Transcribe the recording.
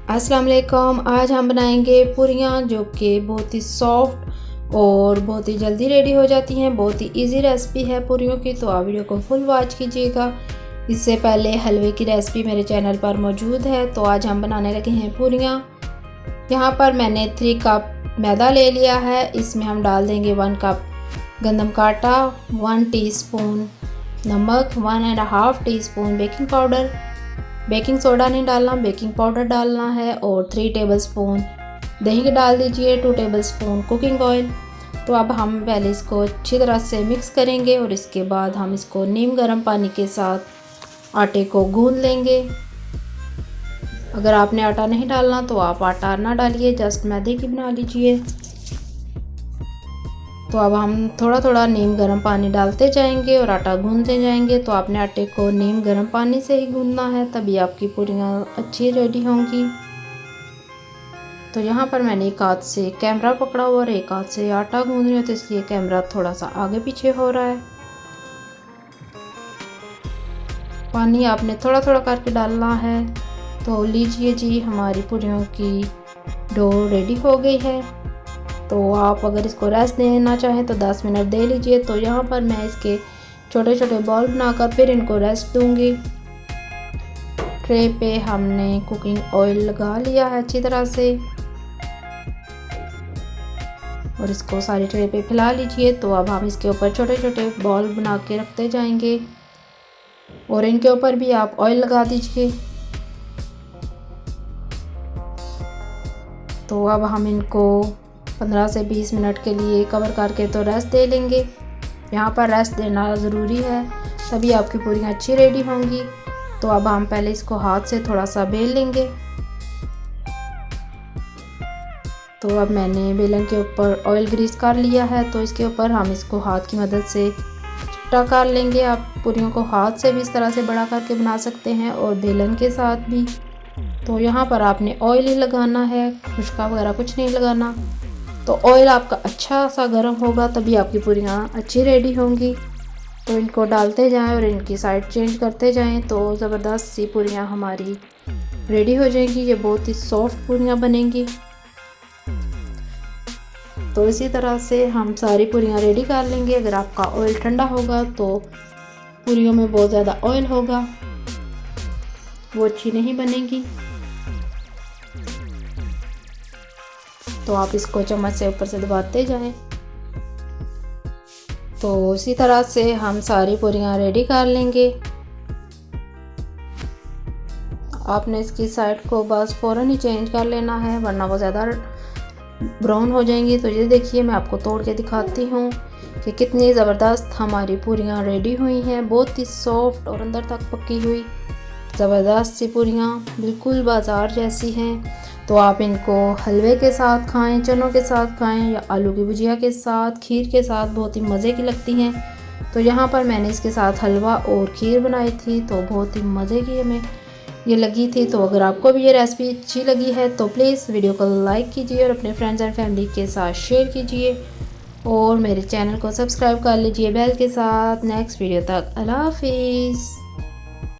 अस्सलाम वालेकुम। आज हम बनाएंगे पूरियाँ जो कि बहुत ही सॉफ्ट और बहुत ही जल्दी रेडी हो जाती हैं। बहुत ही इजी रेसिपी है पूरियों की, तो आप वीडियो को फुल वॉच कीजिएगा। इससे पहले हलवे की रेसिपी मेरे चैनल पर मौजूद है। तो आज हम बनाने लगे हैं पूरियाँ। यहाँ पर मैंने 3 कप मैदा ले लिया है। इसमें हम डाल देंगे 1 कप गंदम का आटा, 1 टीस्पून नमक, 1.5 teaspoon baking powder. Baking soda नहीं डालना, बेकिंग पाउडर डालना है। और 3 टेबलस्पून दही डाल दीजिए, 2 टेबलस्पून कुकिंग ऑयल। तो अब हम पहले इसको अच्छी तरह से मिक्स करेंगे और इसके बाद हम इसको नीम गर्म पानी के साथ आटे को गूंद लेंगे। अगर आपने आटा नहीं डालना तो आप आटा ना डालिए, जस्ट मैदे की बना लीजिए। तो अब हम थोड़ा थोड़ा नीम गर्म पानी डालते जाएंगे और आटा गूंदते जाएंगे। तो आपने आटे को नीम गर्म पानी से ही गूंदना है, तभी आपकी पूरियाँ अच्छी रेडी होंगी। तो यहाँ पर मैंने एक हाथ से कैमरा पकड़ा हुआ और एक हाथ से आटा गूंद रही हूँ, तो इसलिए कैमरा थोड़ा सा आगे पीछे हो रहा है। पानी आपने थोड़ा थोड़ा करके डालना है। तो लीजिए जी, हमारी पूरियों की डो रेडी हो गई है। तो आप अगर इसको रेस्ट देना चाहें तो 10 मिनट दे लीजिए। तो यहाँ पर मैं इसके छोटे छोटे बॉल बनाकर फिर इनको रेस्ट दूंगी। ट्रे पे हमने कुकिंग ऑयल लगा लिया है अच्छी तरह से और इसको सारी ट्रे पे फैला लीजिए। तो अब हम इसके ऊपर छोटे छोटे बॉल बना के रखते जाएंगे और इनके ऊपर भी आप ऑयल लगा दीजिए। तो अब हम इनको 15 से 20 मिनट के लिए कवर करके तो रेस्ट दे लेंगे। यहाँ पर रेस्ट देना ज़रूरी है, तभी आपकी पूरियाँ अच्छी रेडी होंगी। तो अब हम पहले इसको हाथ से थोड़ा सा बेल लेंगे। तो अब मैंने बेलन के ऊपर ऑयल ग्रीस कर लिया है, तो इसके ऊपर हम इसको हाथ की मदद से चिपटा कर लेंगे। आप पूरियों को हाथ से भी इस तरह से बड़ा करके बना सकते हैं और बेलन के साथ भी। तो यहाँ पर आपने ऑयल ही लगाना है, खुशका वगैरह कुछ नहीं लगाना। तो ऑयल आपका अच्छा सा गर्म होगा, तभी आपकी पूरियाँ अच्छी रेडी होंगी। तो इनको डालते जाएं और इनकी साइड चेंज करते जाएं, तो ज़बरदस्त सी पूरियाँ हमारी रेडी हो जाएंगी। ये बहुत ही सॉफ्ट पूरियाँ बनेंगी। तो इसी तरह से हम सारी पूरियाँ रेडी कर लेंगे। अगर आपका ऑयल ठंडा होगा तो पूरियों में बहुत ज़्यादा ऑयल होगा, वो अच्छी नहीं बनेगी। तो आप इसको चम्मच से ऊपर से दबाते जाएं। तो इसी तरह से हम सारी पूरियाँ रेडी कर लेंगे। आपने इसकी साइड को बस फ़ौरन ही चेंज कर लेना है, वरना वो ज़्यादा ब्राउन हो जाएंगी। तो ये देखिए, मैं आपको तोड़ के दिखाती हूँ कि कितनी ज़बरदस्त हमारी पूरियाँ रेडी हुई हैं। बहुत ही सॉफ्ट और अंदर तक पकी हुई ज़बरदस्त सी पूरियाँ, बिल्कुल बाज़ार जैसी हैं। तो आप इनको हलवे के साथ खाएं, चनों के साथ खाएं या आलू की भुजिया के साथ, खीर के साथ बहुत ही मज़े की लगती हैं। तो यहाँ पर मैंने इसके साथ हलवा और खीर बनाई थी, तो बहुत ही मज़े की हमें ये लगी थी। तो अगर आपको भी ये रेसिपी अच्छी लगी है तो प्लीज़ वीडियो को लाइक कीजिए और अपने फ्रेंड्स एंड फैमिली के साथ शेयर कीजिए और मेरे चैनल को सब्सक्राइब कर लीजिए बेल के साथ। नेक्स्ट वीडियो तक अल्लाह हाफिज़।